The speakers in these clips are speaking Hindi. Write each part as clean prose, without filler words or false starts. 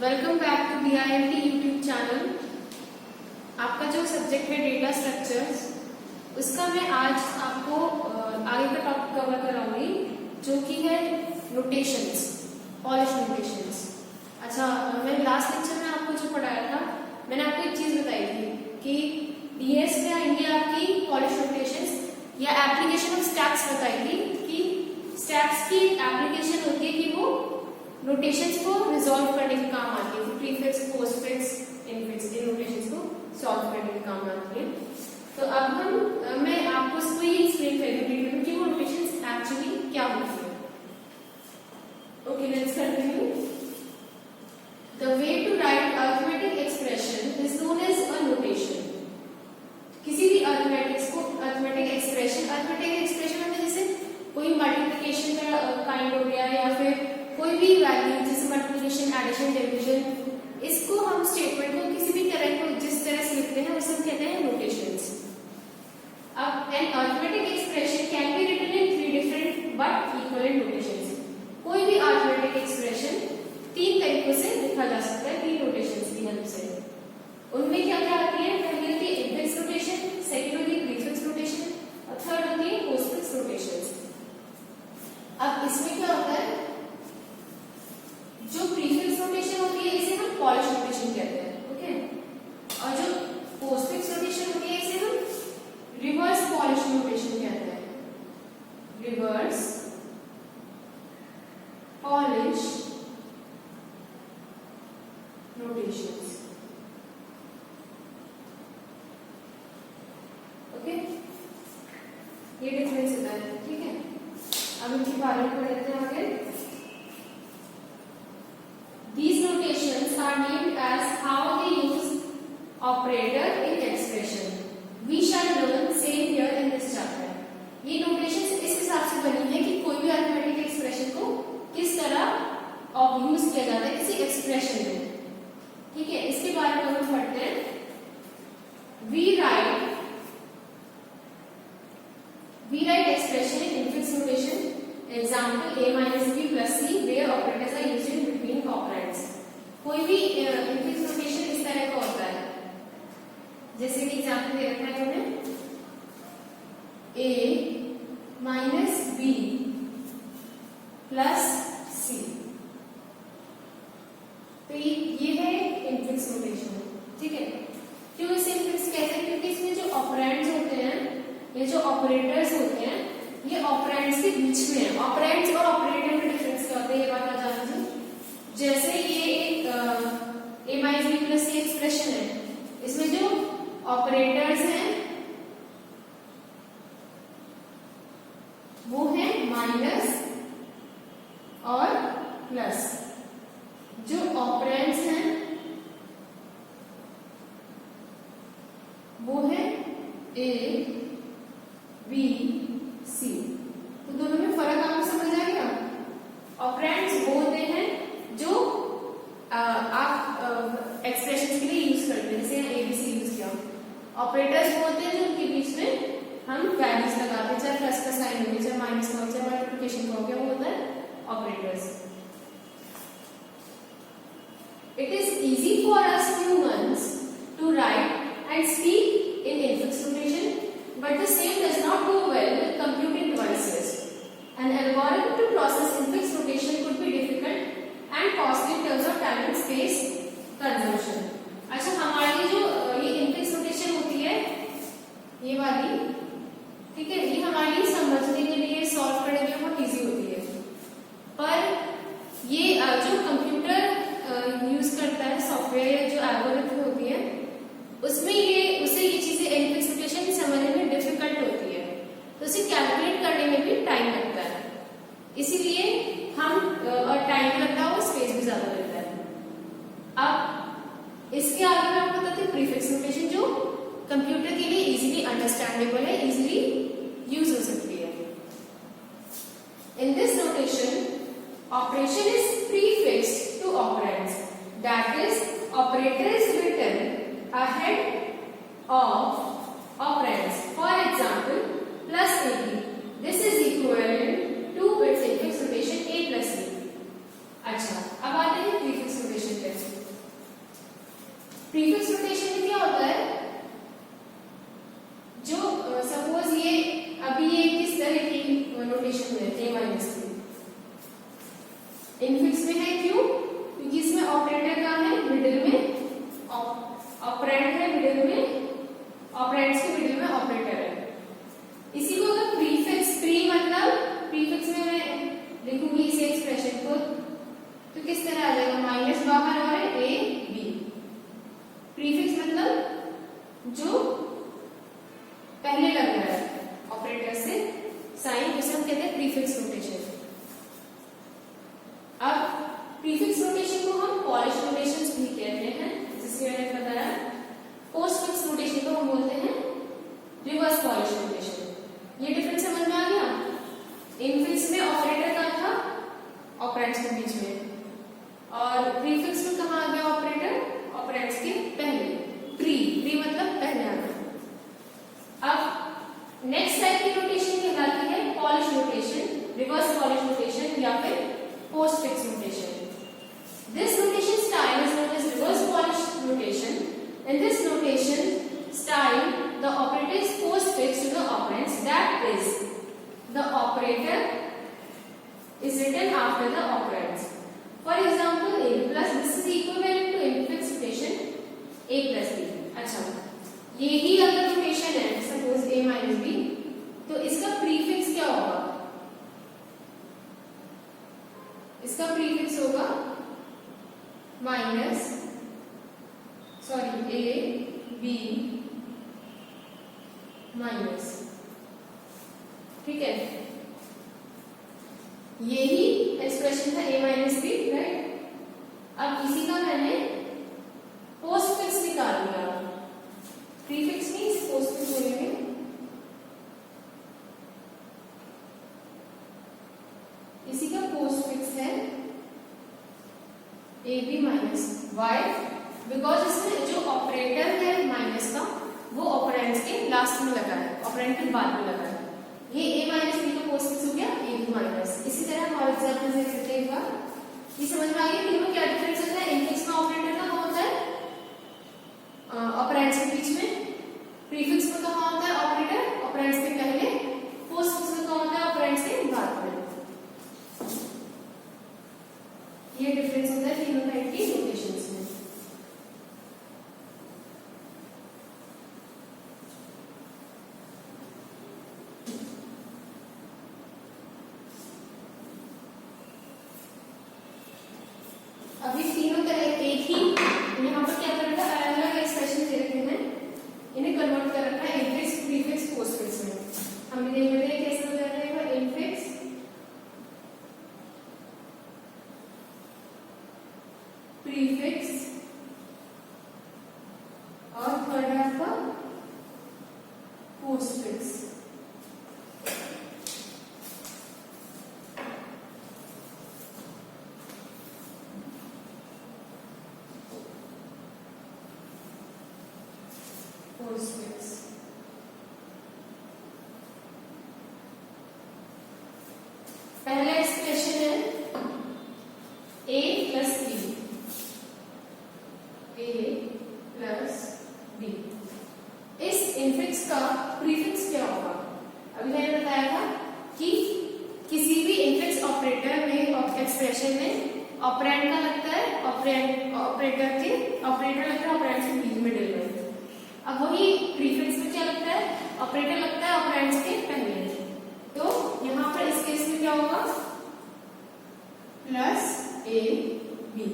Welcome back to BILT YouTube channel. आपका जो सब्जेक्ट है डेटा स्ट्रक्चर्स, उसका मैं आज आपको आगे का टॉपिक कवर कराऊंगी जो कि है नोटेशंस, पॉलिश नोटेशंस। अच्छा, मैंने लास्ट लेक्चर में आपको जो पढ़ाया था, मैंने आपको एक चीज बताई थी कि DS में आएंगे आपकी पॉलिश नोटेशंस या एप्लीकेशन ऑफ स्टैक्स बताई थी कि स्टैक्स की एप्लीकेशन होती है कि वो नोटेशंस को रिजॉल्व करने के काम आती है, प्रीफिक्स, पोस्टफिक्स, इनफिक्स इन नोटेशंस को सॉल्व करने के काम आती है। तो अब मैं आपको इसको ही एक्सप्लेन करूंगी कि वो नोटेशंस एक्चुअली क्या होती है। Okay, let's continue. The way to write arithmetic expression is known as a notation. किसी भी अरिथमेटिक एक्सप्रेशन में जैसे कोई मल्टीप्लिकेशन का काइंड हो गया या फिर कोई भी वैल्यू जैसे मल्टीप्लिकेशन, एडिशन, डिवीजन, इसको हम स्टेटमेंट को किसी भी तरह को जिस तरह से लिखते हैं उसे हम कहते हैं नोटेशंस। अब an arithmetic expression can be written in 3 different but equivalent notations. कोई भी अरिथमेटिक एक्सप्रेशन 3 तरीकों से लिखा जा सकता है, 3 नोटेशंस की हेल्प से। उनमें क्या क्या आती है? पहली होती है इनफिक्स नोटेशन, सेकंड होती है प्रीफिक्स नोटेशन और थर्ड होती है पोस्टफिक्स नोटेशंस। अब इसमें क्या होता है, जो प्रीफिक्स नोटेशन होती है इसे हम पॉलिश नोटेशन कहते हैं, ओके। और जो पोस्टफिक्स नोटेशन होती है इसे हम रिवर्स पॉलिश नोटेशन कहते हैं, रिवर्स पॉलिश नोटेशंस, ओके। ये डिफरेंस होता है, ठीक है। अब इनके बारे में पढ़ते हैं आगे। These notations are named as how they use operator in expression. We shall learn same here in this chapter. ये notations इस हिसाब से बनी है कि कोई भी अरिथमेटिक एक्सप्रेशन को किस तरह यूज किया जाता है किसी एक्सप्रेशन में, ठीक है। इसके बारे में हम पढ़ते हैं। We write expression in infix notation. Example a minus b plus c where operators are used in between operands. कोई भी infix notation इस तरह का होता है, जैसे कि एग्जाम्पल दे रखा है हमने a minus b plus c। तो ये है infix notation, ठीक है। क्यों इसे infix कहते हैं? क्योंकि इसमें जो ऑपरेंड्स होते हैं, ये जो ऑपरेटर्स होते हैं, ये ऑपरेंड्स के बीच में है। ऑपरेंड्स और ऑपरेटर में डिफरेंस क्या होता है, ये बात आ जाना चाहिए। जैसे ये एक a minus b plus c expression है, इसमें जो ऑपरेटर्स हैं वो है माइनस और प्लस। जो ऑपरेंड्स हैं वो है a b c। तो दोनों में फर्क आपको समझ आ गया। ऑपरेंड्स वो होते हैं जो आप एक्सप्रेशंस के लिए यूज करते हैं, जैसे a b c यूज किया। ऑपरेटर्स वो होते हैं जो उनके बीच में हम वैल्यूज लगाते हैं, चाहे प्लस का साइन हो गया, चाहे माइनस का हो गया, चाहे मल्टीप्लिकेशन का हो गया, वो होता है operators. It is easy for us humans to write and speak in infix notation, but the same does not go well with computing devices. An algorithm to process infix notation could be difficult and costly in terms of time and space consumption. अच्छा, हमारी जो ये infix notation होती है, ये वाली, ठीक है, ये हमारी समझने के लिए, सॉल्व करने के लिए बहुत इजी होती है। पर ये जो कंप्यूटर यूज करता है, सॉफ्टवेयर या जो एल्गोरिथम होती है, उसमें उसे ये चीजें infix notation समझने में डिफिकल्ट होती है, तो उसे कैलकुलेट करने में भी टाइम लगता है। इसीलिए हम और टाइम लगता है और स्पेस भी ज्यादा लगता है। अब इसके आगे मैं आपको बताती हूँ प्रीफिक्स नोटेशन, जो कंप्यूटर के लिए इजीली अंडरस्टैंडेबल है, इजीली यूज हो सकती है। In this notation operation is prefixed to operands, that is operator is written ahead of operands. For example, plus ab. This is equivalent to its infix notation a plus b. अच्छा, अब आते हैं प्रीफिक्स नोटेशन पे। प्रीफिक्स नोटेशन में क्या होता है, जो सपोज ये अभी ये किस तरह की नोटेशन है, a माइनस थ्री इनफिक्स में है, क्यों? क्योंकि इसमें ऑपरेटर का है मिडिल में, ऑपरेंड है मिडिल में, ऑपरेंड्स के मिडिल में ऑपरेटर है। इसी को अगर प्रीफिक्स, प्री मतलब प्रीफिक्स में मैं लिखूंगी इस एक्सप्रेशन को तो किस तरह आ जाएगा, माइनस बाहर और है ए बी। प्रीफिक्स मतलब जो पहले लग रहा है ऑपरेटर से साइन, जिसे हम कहते हैं प्रीफिक्स नोटेशन। अब प्रीफिक्स नोटेशन को हम पॉलिश नोटेशंस भी कहते हैं, जिसके मैंने बताया। पोस्टफिक्स नोटेशन को हम बोलते हैं रिवर्स पॉलिश नोटेशन। ये डिफरेंस समझ में आ गया? इनफिक्स में ऑपरेटर का था ऑपरेंड्स के बीच में, और प्रीफिक्स में कहाँ आ गया ऑपरेटर, ऑपरेंड्स के पहले। प्री, प्री मतलब पहले आ गया। अब नेक्स्ट टाइप की नोटेशन कहलाती है polish notation, reverse polish notation या फिर postfix notation. This notation style is known as reverse polish notation. In this notation style, the operator is postfix to the operands. That is, the operator is written after the operands. For example, a plus, this is equivalent to infix notation a plus b. अच्छा, यही अगर notation है, suppose a minus b, तो इसका prefix क्या होगा? इसका प्रीफिक्स होगा minus, sorry A B minus, ठीक है? यही एक्सप्रेशन था ए माइनस बी, राइट? अब इसी का मैंने पोस्टफिक्स निकाल लिया। प्रीफिक्स मींस पोस्टफिक्स बोलेंगे। इसी का पोस्टफिक्स है A B minus. Why? Because इसमें जो ऑपरेटर है माइनस का वो ऑपरेंड्स के लास्ट में लगा है, ऑपरेंड के बाद में लगा है। ये ए माइनस बी का पोस्टफिक्स हो गया ए बी माइनस। इसी तरह हम और एग्जांपल देख सकते हैं एक बार। ये समझ में आ गया कि इनमें क्या डिफरेंस होता है? इनफिक्स में ऑपरेटर कहाँ होता है? ऑपरेंड्स के बीच में। प्रीफिक्स में कहाँ होता है ऑपरेटर? ऑपरेंड्स के पहले। पोस्टफिक्स में कहाँ होता है? ऑपरेंड्स के बाद में। ये डिफरेंस होता है तीनों टाइप की नोटेशंस में। अभी तीनों तरह एक ही यहाँ पर क्या कर रखा है, अलग अलग एक्सप्रेशन दे रखे हैं, इन्हें कन्वर्ट कर रखा है इनफिक्स, प्रीफिक्स, पोस्टफिक्स में। हम देख रहे हैं कैसे हो जाता है इनफिक्स, प्रीफिक्स और थर्ड है आपका पोस्टफिक्स। पोस्टफिक्स पहला एक्सप्रेशन है a plus b, a plus b। इस इनफिक्स का प्रीफिक्स क्या होगा? अभी मैंने बताया था कि किसी भी इनफिक्स ऑपरेटर में एक्सप्रेशन में ऑपरेंड का लगता है, ऑपरेटर लगता है ऑपरेंड के बीच मिडिल में। अब वही प्रीफिक्स में क्या लगता है? ऑपरेटर लगता है ऑपरेंड्स के पहले। तो यहाँ पर इस केस में क्या होगा? Plus A B.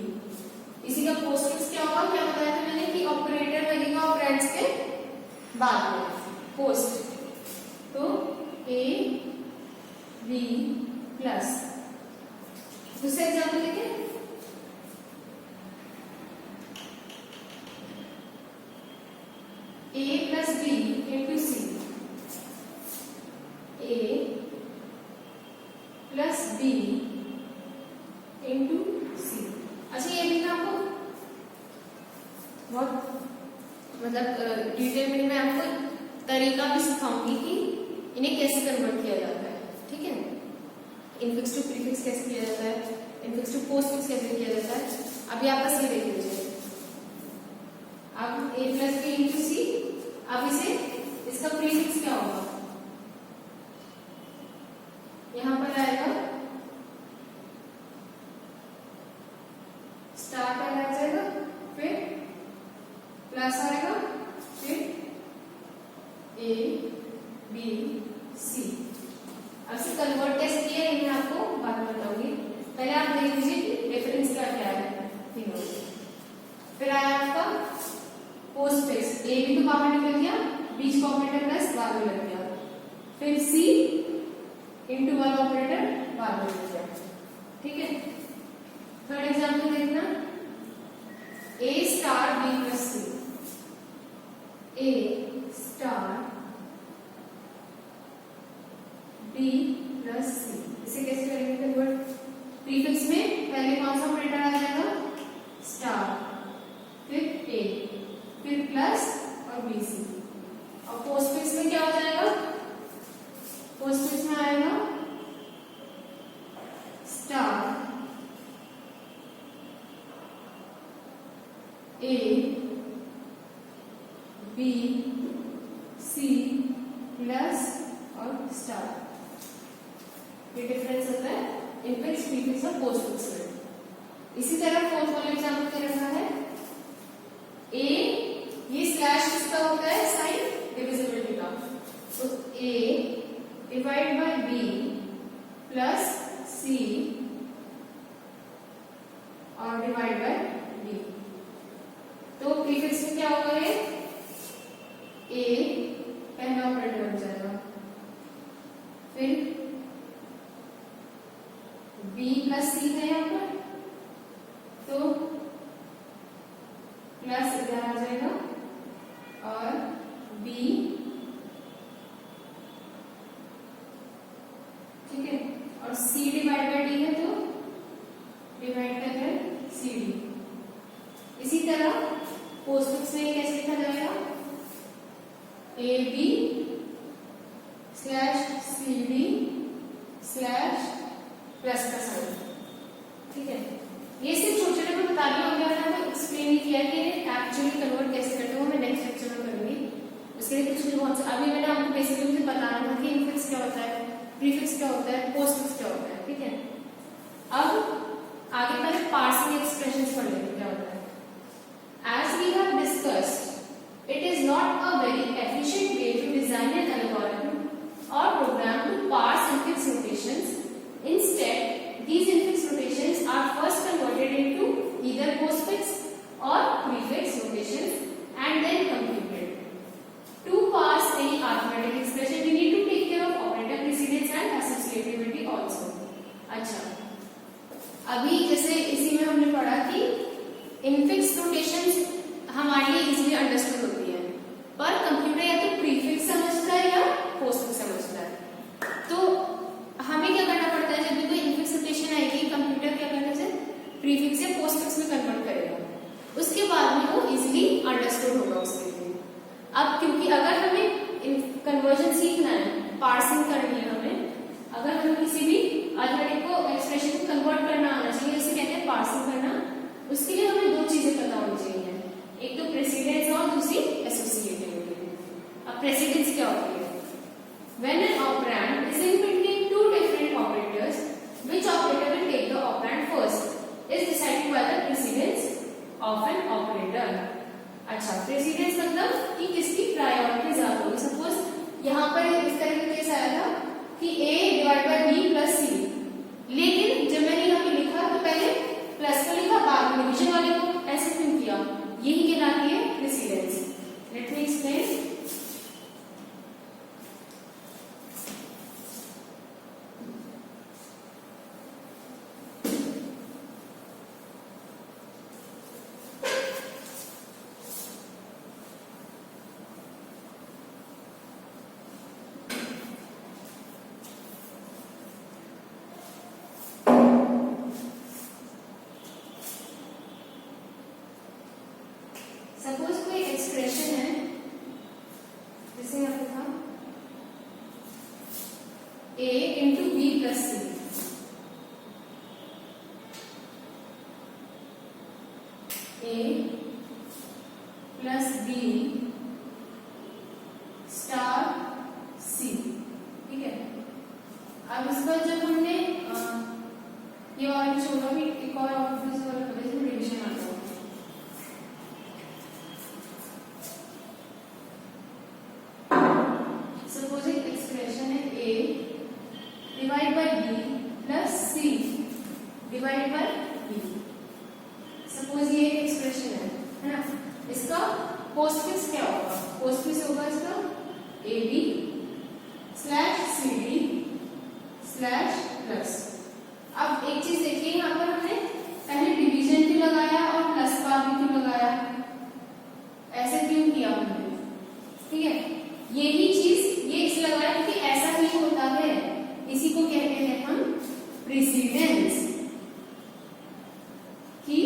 इसी का पोस्टफिक्स क्या होगा? क्या बताया था मैंने कि ऑपरेटर लगेगा ऑपरेंड्स के बाद में, पोस्ट। तो ए बी प्लस। दूसरा एग्जाम्पल देखें। a plus b into c, a plus b into c। अच्छा, ये लिखना आपको बहुत मतलब डिटेल में मैं आपको तरीका भी सिखाऊंगी कि इन्हें कैसे कन्वर्ट किया जाता है, ठीक है? इनफिक्स टू प्रीफिक्स कैसे किया जाता है, इनफिक्स टू पोस्टफिक्स कैसे किया जाता है। अभी आप बस ये देख लीजिए। अब a प्लस बी इंटू सी, अब इसे इसका प्रीफिक्स क्या होगा, यहां पर आएगा स्टार पहले आ जाएगा, फिर प्लस आएगा, फिर ए बी सी। अब से कन्वर्ट कैसे किया है मैं आपको बाद में बताऊंगी, पहले आप देख लीजिए कि डिफरेंस क्या क्या है तीनों। फिर आया आपका पोस्टफिक्स, ए भी तो बाहर निकल गया, बीच का ऑपरेटर प्लस बाद में लग गया, फिर सी इंटू वाला ऑपरेटर बाद में लग गया। ठीक है, थर्ड एग्जाम्पल देखना, ए स्टार बी प्लस सी, ए स्टार बी प्लस सी, इसे कैसे करेंगे कन्वर्ट, प्रीफिक्स में पहले कौन सा ऑपरेटर आ जाएगा, स्टार, फिर ए, फिर प्लस और बी सी, और पोस्टफिक्स में क्या हो जाएगा, पोस्टफिक्स में आएगा star A B C plus और स्टार। ये डिफरेंस होता है इनफिक्स, प्रीफिक्स और पोस्टफिक्स में। इसी तरह फोर्थ वाला एग्जाम्पल दे रखा है, ए, ये स्लैश किसका होता है, साइन डिविजिबिलिटी का, तो ए डिवाइड बाय बी प्लस सी और डिवाइड बाय बी, तो प्रीफिक्स में क्या होगा, ये ए पहला ऑपरेटर बन जाएगा, फिर बी प्लस सी है यहाँ पर, तो प्लस इधर आ जाएगा और बी, ठीक है, और सी डिवाइड बाय डी है तो डिवाइड है सी डी। इसी तरह पोस्टफिक्स में कैसे लिखा जाएगा, A B slash C D slash plus का साइन। ठीक है, ये सिर्फ छोटे छोटे को बता रही हूँ, अगर मैंने एक्सप्लेन नहीं किया कि एक्चुअली कन्वर्ट कैसे करते हो, मैं नेक्स्ट लेक्चर में करूंगी। उसके लिए कुछ बहुत अभी मैंने आपको बेसिकली मुझे बताना था कि इनफिक्स क्या होता है, प्रीफिक्स क्या होता है, पोस्टफिक्स क्या होता है। ठीक है, अब आगे पहले पार्सिंग एक्सप्रेशंस पढ़ लेते क्या होता है। As we have discussed, it is not a very efficient way to design an algorithm or program to parse infix notations. Instead, these infix notations are first converted into either postfix or prefix notations and then computed. To parse any arithmetic expression, we need to take care of operator precedence and associativity also. अच्छा, अभी जैसे इसी में हमने पढ़ा कि इनफिक्स नोटेशंस हमारे लिए इजीली अंडरस्टूड होती है, पर कंप्यूटर या तो प्रीफिक्स समझता है या पोस्टफिक्स समझता है। तो हमें क्या करना पड़ता है, जब भी कोई इनफिक्स नोटेशन आएगी कंप्यूटर क्या करने से प्रीफिक्स या पोस्टफिक्स में कन्वर्ट करेगा, उसके बाद में वो इजीली अंडरस्टूड होगा उसके लिए। अब क्योंकि अगर हमें कन्वर्जन सीखना है, पार्सिंग करनी है हमें, अगर हमें किसी भी अरिथमेटिक को एक्सप्रेशन को कन्वर्ट करना आना चाहिए, उसे कहते हैं पार्सिंग करना। उसके लिए हमें दो चीजें पता होनी चाहिए, एक तो प्रेसिडेंस और दूसरी एसोसिएटिविटी। अब प्रेसिडेंस क्या होती है, when an operand is in between two different operators, which operator will take the operand first is decided by the precedence of an operator. अच्छा, प्रेसिडेंस मतलब कि किसकी प्रायोरिटी ज्यादा होगी। सपोज यहाँ पर इस तरह का केस आया था कि a divide by b plus c, लेकिन जब मैंने यहाँ पे लिखा तो पहले प्लस को लिखा, बाद में डिवीजन वाले को, ऐसे क्यों किया, यही कहलाती है precedence. Let me explain. Suppose कोई एक्सप्रेशन है, जैसे यहाँ पे था a into b plus c, a plus b star c, ठीक है। अब इसका जब हमने ये वाला छोड़ा भी एक और ऑब्वियस वाला पता है डिवीजन आता है। सपोज एक एक्सप्रेशन है a divide by b plus c divide by b। Suppose ये एक एक्सप्रेशन है ना, इसका पोस्टफिक्स क्या होगा? पोस्टफिक्स होगा इसका ab slash cd slash plus. अब एक चीज देखिए, यहाँ पर हमने पहले डिवीजन भी लगाया और प्लस का भी क्यों लगाया? ऐसे क्यों किया हमने? ठीक है, यही चीज ये इसलिए लगाया क्योंकि ऐसा ही होता है, इसी को कहते हैं हम प्रेसिडेंस, कि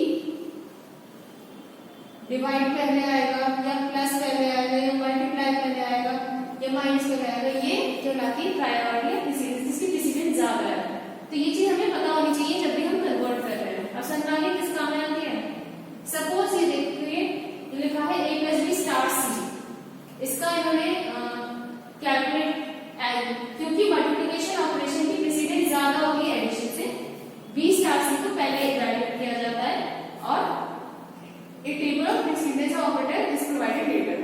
डिवाइड पहले आएगा या प्लस पहले आएगा या मल्टीप्लाई पहले आएगा या माइनस पहले आएगा, ये कहलाती है प्रायोरिटी या प्रेसिडेंस, जिसकी प्रेसिडेंस ज्यादा है। तो ये चीज हमें पता होनी चाहिए जब भी हम कन्वर्ट कर रहे हैं। अब समझाने किस काम में आती है? सपोज ये देखिए, ये लिखा है a प्लस बी स्टार सी, इसका इन्होंने कैलकुलेट, क्योंकि मल्टीप्लिकेशन ऑपरेशन की प्रेसिडेंस ज्यादा होगी एडिशन से, b स्टार सी को पहले इवैल्यूएट किया जाता है और a table of precedence operator is provided later.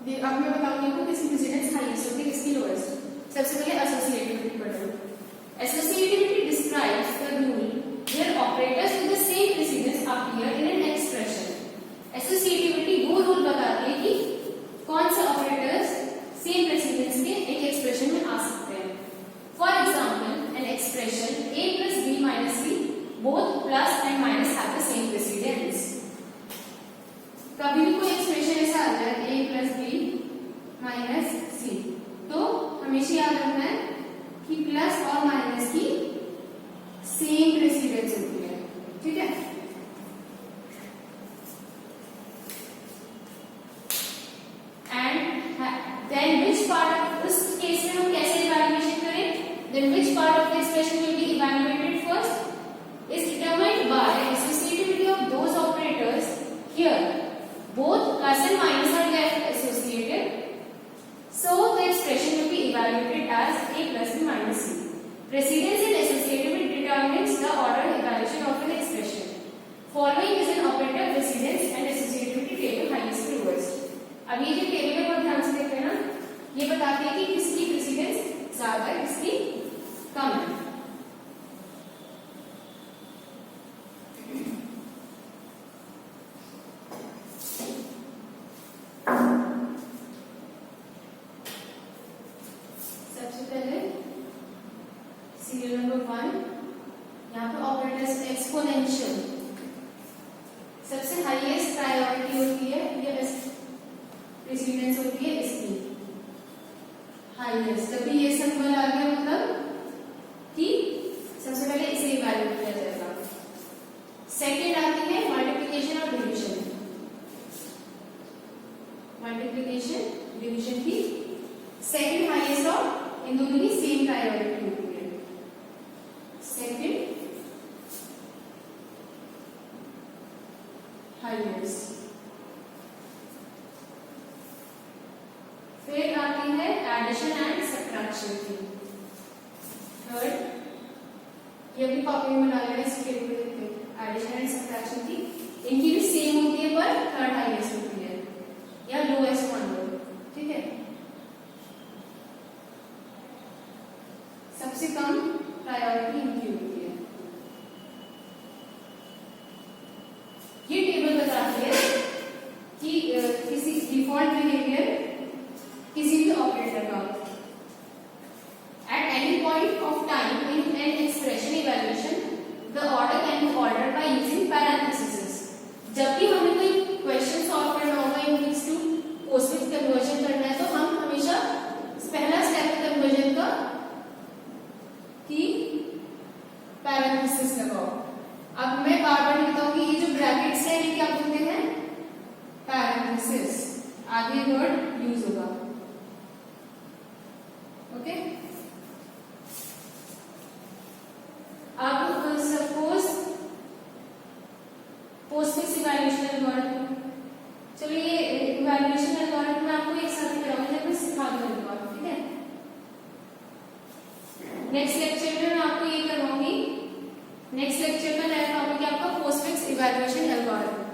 अब मैं बताऊंगी आपको किसकी प्रेसिडेंस हाईएस्ट होगी, किसकी लोएस्ट। सबसे पहले एसोसिएटिविटी पढ़ो। Associativity describes the rule where operators with the same precedence appear in an expression. Associativity वो रूल बताती है कि कौन से ऑपरेटर्स सेम प्रेसिडेंस के एक एक्सप्रेशन में आ सकते हैं। For example, an expression a plus b minus c both plus and minus have the same precedence. कभी भी कोई एक्सप्रेशन ऐसा आ जाए a plus b minus c, तो हमेशा याद रखना है कि प्लस और माइनस की सेम प्रेसिडेंस होती है, ठीक है। And then which part of उस केस में हम कैसे इवैल्यूएशन करें? Then which part of the expression will be evaluated first is determined by associativity of those operators here both plus and minus are get associated, so the expression will be evaluated as a plus b minus c. Precedence and associativity determines the order evaluation of an expression. Following is an operator precedence and associativity table highest to lowest. अब ये जो टेबल है वो ध्यान से देखते हैं ना, ये बताती है कि किसकी प्रेसिडेंस ज्यादा है, किसकी कम है। सीरियल नंबर 1, यहाँ पे ऑपरेटर्स एक्सपोनेंशियल, सबसे हाईएस्ट प्रायोरिटी होती है, ये प्रेसिडेंस होती है इसकी हाईएस्ट। जब भी ये सिंबल आ गया मतलब कि सबसे पहले इसे इवैल्यूएट किया जाएगा। सेकंड आती है मल्टीप्लिकेशन और डिवीजन। मल्टीप्लिकेशन डिवीजन की सेकंड हाईएस्ट और इन दोनों की सेम प्रायोरिटी होती है। Second highest. फिर आती है एडिशन एंड सब्ट्रैक्शन की। थर्ड, ये भी कॉपी में बना लेना, इसके एडिशन एंड सब्ट्रैक्शन की इनकी भी सेम होती है पर थर्ड हाईएस्ट होती है या लोएस्ट मान लो, ठीक है। सबसे कम प्रायोरिटी इनकी होती है। ये टेबल बताती है कि किसी डिफॉल्ट बिहेवियर किसी भी ऑपरेटर का at any point of time in an expression evaluation the order can be ordered by using parenthesis. जब भी हमें कोई क्वेश्चन सॉल्व करना होगा in this to postfix conversion करना है, तो हम हमेशा पहला स्टेप है कन्वर्जन का कि पैरेंथेसिस लगाओ। अब मैं बार बार बताऊंगी, ये जो ब्रैकेट्स है ये क्या बोलते हैं? पैरेंथेसिस। आगे वर्ड यूज होगा, ओके। अब suppose postfix evaluation word evaluation algorithm मैं आपको एक साथ ही कराऊंगी जब मैं सिखा दूंगा, ठीक है। नेक्स्ट लेक्चर में मैं आपको ये करवाऊंगी। नेक्स्ट लेक्चर में नया टॉपिक है आपका पोस्टफिक्स इवैल्यूएशन एल्गोरिथम।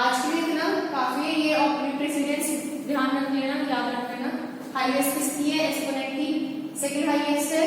आज के लिए इतना काफी है। ये ऑपरेटर प्रेसिडेंस ध्यान रख लेना, याद रख लेना। हाईएस्ट किसकी है? एक्सपोनेंट की। सेकंड हाईएस्ट है